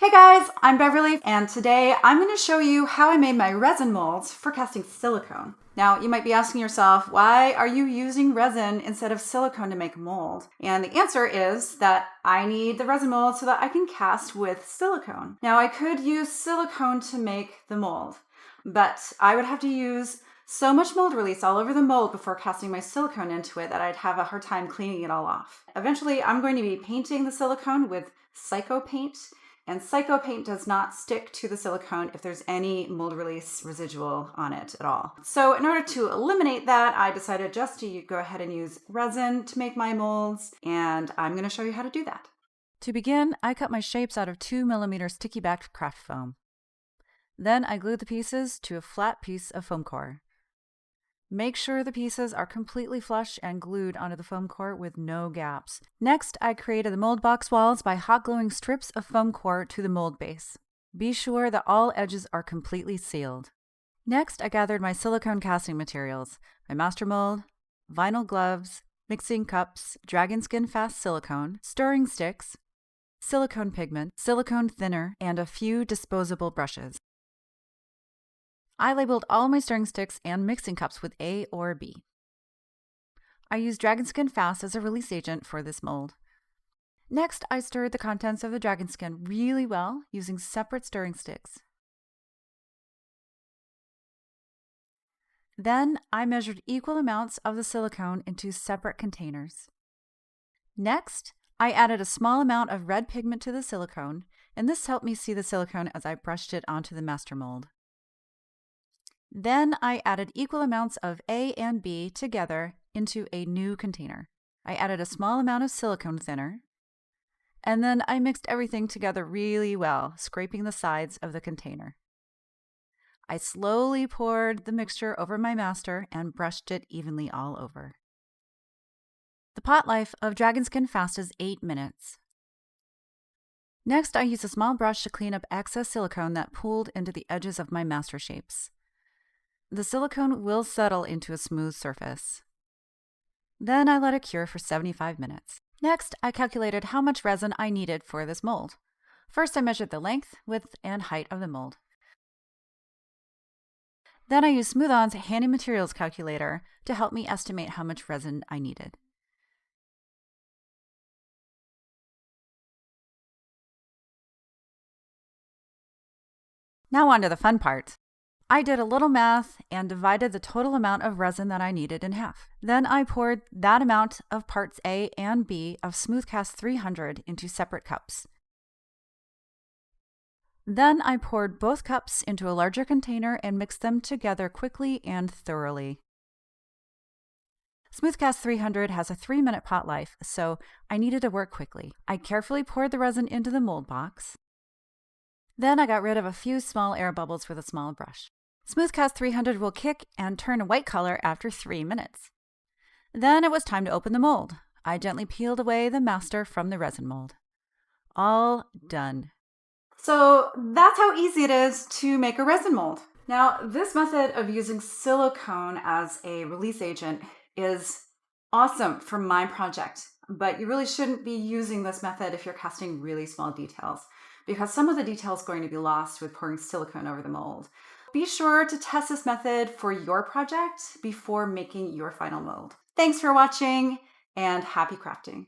Hey guys, I'm Beverly, and today I'm going to show you how I made my resin molds for casting silicone. Now, you might be asking yourself, why are you using resin instead of silicone to make a mold? And the answer is that I need the resin mold so that I can cast with silicone. Now, I could use silicone to make the mold, but I would have to use so much mold release all over the mold before casting my silicone into it that I'd have a hard time cleaning it all off. Eventually, I'm going to be painting the silicone with Psycho paint. And Psycho paint does not stick to the silicone if there's any mold release residual on it at all. So in order to eliminate that, I decided just to go ahead and use resin to make my molds, and I'm going to show you how to do that. To begin, I cut my shapes out of 2mm sticky backed craft foam. Then I glued the pieces to a flat piece of foam core. Make sure the pieces are completely flush and glued onto the foam core with no gaps. Next, I created the mold box walls by hot gluing strips of foam core to the mold base. Be sure that all edges are completely sealed. Next, I gathered my silicone casting materials, my master mold, vinyl gloves, mixing cups, dragon skin fast silicone, stirring sticks, silicone pigment, silicone thinner, and a few disposable brushes. I labeled all my stirring sticks and mixing cups with A or B. I used Dragon Skin Fast as a release agent for this mold. Next, I stirred the contents of the dragon skin really well using separate stirring sticks. Then, I measured equal amounts of the silicone into separate containers. Next, I added a small amount of red pigment to the silicone, and this helped me see the silicone as I brushed it onto the master mold. Then I added equal amounts of A and B together into a new container. I added a small amount of silicone thinner, and then I mixed everything together really well, scraping the sides of the container. I slowly poured the mixture over my master and brushed it evenly all over. The pot life of Dragon Skin Fast is 8 minutes. Next, I used a small brush to clean up excess silicone that pooled into the edges of my master shapes. The silicone will settle into a smooth surface. Then I let it cure for 75 minutes. Next, I calculated how much resin I needed for this mold. First, I measured the length, width, and height of the mold. Then I used Smooth-On's Handy Materials Calculator to help me estimate how much resin I needed. Now on to the fun part. I did a little math and divided the total amount of resin that I needed in half. Then I poured that amount of parts A and B of Smoothcast 300 into separate cups. Then I poured both cups into a larger container and mixed them together quickly and thoroughly. Smoothcast 300 has a 3-minute pot life, so I needed to work quickly. I carefully poured the resin into the mold box. Then I got rid of a few small air bubbles with a small brush. Smoothcast 300 will kick and turn a white color after 3 minutes. Then it was time to open the mold. I gently peeled away the master from the resin mold. All done. So that's how easy it is to make a resin mold. Now, this method of using silicone as a release agent is awesome for my project, but you really shouldn't be using this method if you're casting really small details, because some of the detail is going to be lost with pouring silicone over the mold. Be sure to test this method for your project before making your final mold. Thanks for watching, and happy crafting.